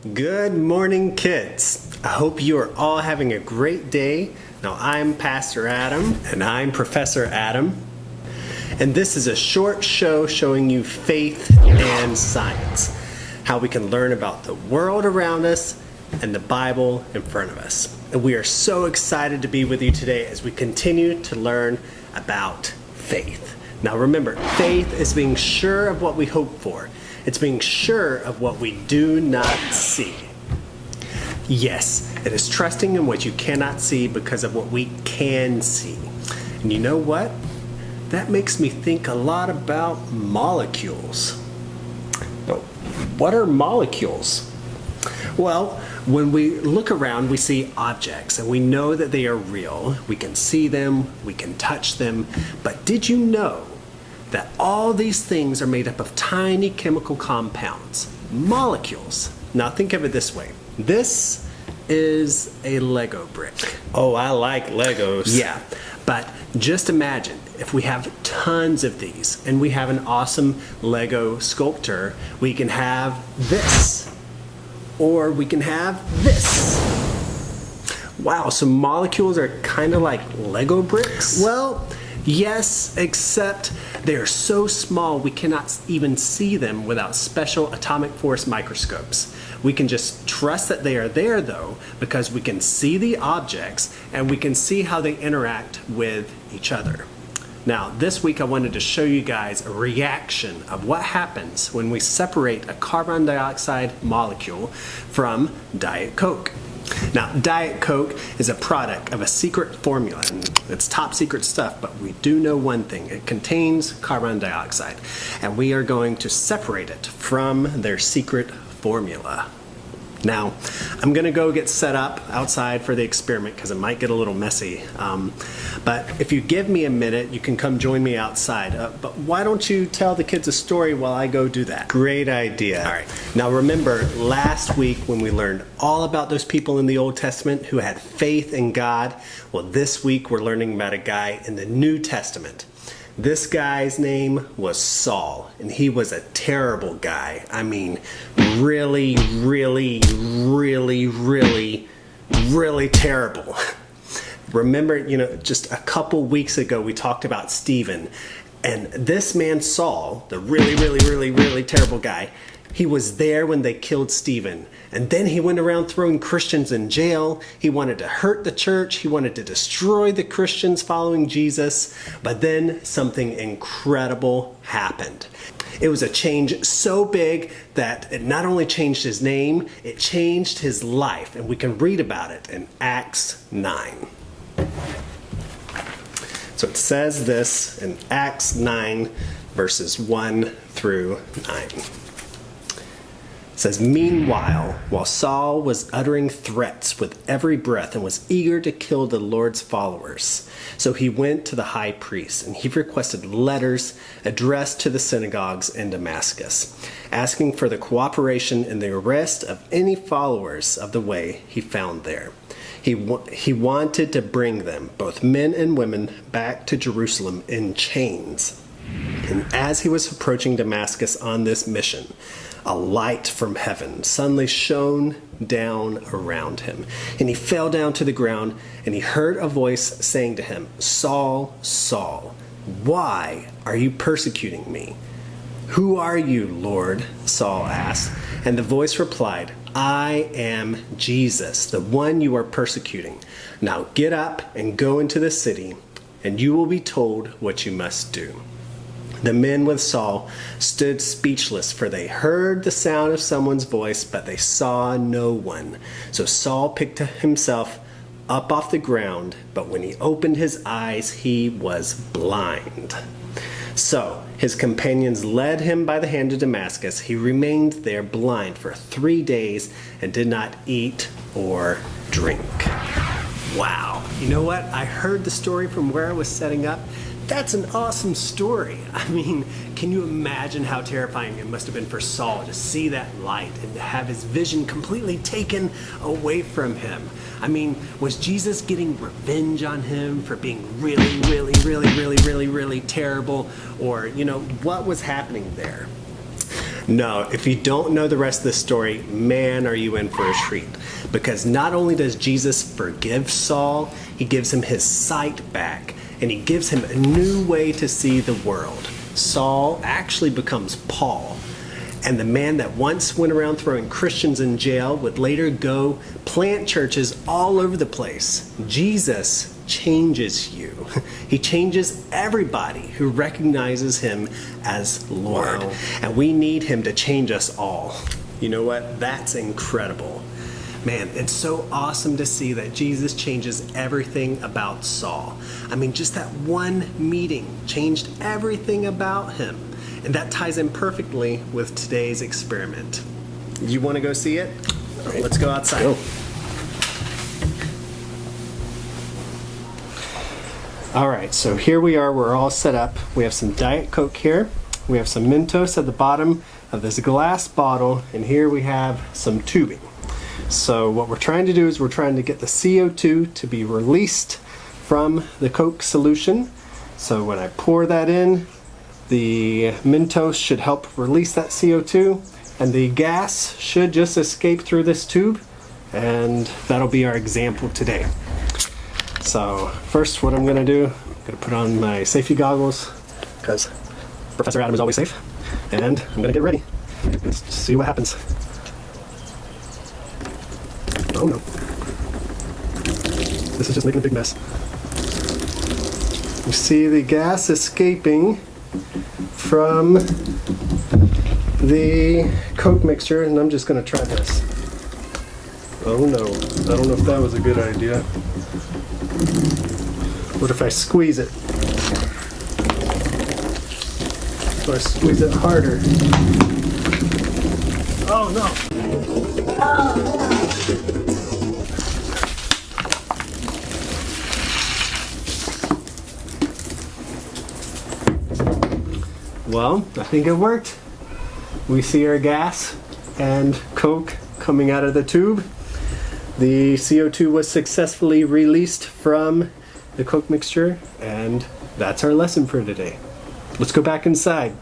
Good morning, kids. I hope you are all having a great day. Now, I'm Pastor Adam, and I'm Professor Adam. And this is a short show showing you faith and science, how we can learn about the world around us and the Bible in front of us. And we are so excited to be with you today as we continue to learn about faith. Now remember, faith is being sure of what we hope for. It's being sure of what we do not see. Yes, it is trusting in what you cannot see because of what we can see. And you know what? That makes me think a lot about molecules. But what are molecules? Well, when we look around, we see objects and we know that they are real. We can see them, we can touch them. But did you know that all these things are made up of tiny chemical compounds, molecules? Now think of it this way. This is a Lego brick. Oh, I like Legos. Yeah, but just imagine if we have tons of these and we have an awesome Lego sculptor, we can have this, or we can have this. Wow, so molecules are kind of like Lego bricks? Well, yes, except they are so small we cannot even see them without special atomic force microscopes. We can just trust that they are there though, because we can see the objects and we can see how they interact with each other. Now, this week I wanted to show you guys a reaction of what happens when we separate a carbon dioxide molecule from Diet Coke. Now, Diet Coke is a product of a secret formula, and it's top secret stuff, but we do know one thing. It contains carbon dioxide, and we are going to separate it from their secret formula. Now, I'm gonna go get set up outside for the experiment because it might get a little messy. But if you give me a minute, you can come join me outside. But why don't you tell the kids a story while I go do that? Great idea. All right. Now remember, last week when we learned all about those people in the Old Testament who had faith in God, well, this week we're learning about a guy in the New Testament. This guy's name was Saul, and he was a terrible guy. I mean, really terrible. Remember, just a couple weeks ago we talked about Stephen, and this man Saul, the really terrible guy, he was there when they killed Stephen. And then he went around throwing Christians in jail. He wanted to hurt the church. He wanted to destroy the Christians following Jesus. But then something incredible happened. It was a change so big that it not only changed his name, it changed his life. And we can read about it in Acts 9. So it says this in Acts 9, verses 1 through 9. It says, "Meanwhile, while Saul was uttering threats with every breath and was eager to kill the Lord's followers, so he went to the high priest, and he requested letters addressed to the synagogues in Damascus, asking for the cooperation in the arrest of any followers of the way he found there. He wanted to bring them, both men and women, back to Jerusalem in chains. And as he was approaching Damascus on this mission, a light from heaven suddenly shone down around him, and he fell down to the ground, and he heard a voice saying to him, 'Saul, Saul, why are you persecuting me?' 'Who are you, Lord?' Saul asked, and the voice replied, 'I am Jesus, the one you are persecuting. Now get up and go into the city, and you will be told what you must do.' The men with Saul stood speechless, for they heard the sound of someone's voice, but they saw no one. So Saul picked himself up off the ground, but when he opened his eyes, he was blind. So his companions led him by the hand to Damascus. He remained there blind for 3 days and did not eat or drink." Wow. You know what? I heard the story from where I was setting up. That's an awesome story. I mean, can you imagine how terrifying it must have been for Saul to see that light and to have his vision completely taken away from him? I mean, was Jesus getting revenge on him for being really terrible? Or, what was happening there? No, if you don't know the rest of the story, man, are you in for a treat. Because not only does Jesus forgive Saul, he gives him his sight back, and he gives him a new way to see the world. Saul actually becomes Paul. And the man that once went around throwing Christians in jail would later go plant churches all over the place. Jesus changes you. He changes everybody who recognizes him as Lord. Wow. And we need him to change us all. You know what? That's incredible. Man, it's so awesome to see that Jesus changes everything about Saul. I mean, just that one meeting changed everything about him. And that ties in perfectly with today's experiment. You want to go see it? All right, let's go outside. Go. All right, so here we are. We're all set up. We have some Diet Coke here. We have some Mentos at the bottom of this glass bottle. And here we have some tubing. So what we're trying to do is we're trying to get the CO2 to be released from the Coke solution. So when I pour that in, the Mentos should help release that CO2, and the gas should just escape through this tube, and that'll be our example today. So first what I'm going to do, I'm going to put on my safety goggles, because Professor Adam is always safe, and I'm going to get ready. Let's see what happens. Oh no. This is just making a big mess. You see the gas escaping from the Coke mixture, and I'm just going to try this. Oh no, I don't know if that was a good idea. What if I squeeze it? So I squeeze it harder. Oh no! Well, I think it worked. We see our gas and Coke coming out of the tube. The CO2 was successfully released from the Coke mixture, and that's our lesson for today. Let's go back inside.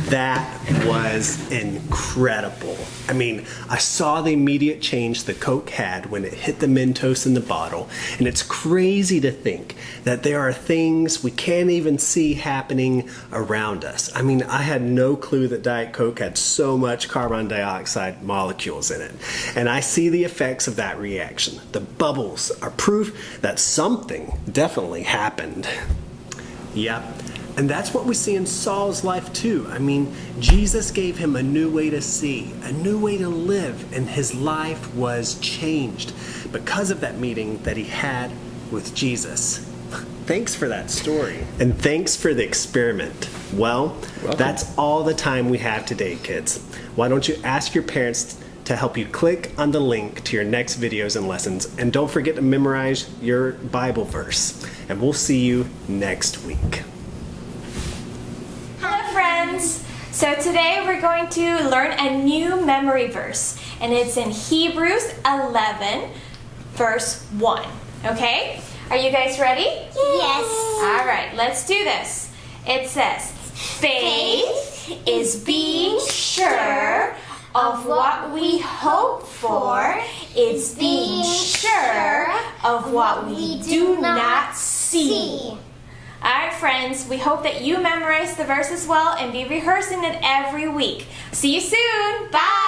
That was incredible. I mean, I saw the immediate change the Coke had when it hit the Mentos in the bottle, and it's crazy to think that there are things we can't even see happening around us. I mean, I had no clue that Diet Coke had so much carbon dioxide molecules in it, and I see the effects of that reaction. The bubbles are proof that something definitely happened. Yep. And that's what we see in Saul's life too. I mean, Jesus gave him a new way to see, a new way to live, and his life was changed because of that meeting that he had with Jesus. Thanks for that story. And thanks for the experiment. Well, that's all the time we have today, kids. Why don't you ask your parents to help you click on the link to your next videos and lessons, and don't forget to memorize your Bible verse. And we'll see you next week. So today we're going to learn a new memory verse, and it's in Hebrews 11, verse 1. Okay? Are you guys ready? Yes. All right, let's do this. It says, faith is being sure of what we hope for. It's being sure of what we do not see. Alright friends, we hope that you memorize the verse as well and be rehearsing it every week. See you soon! Bye!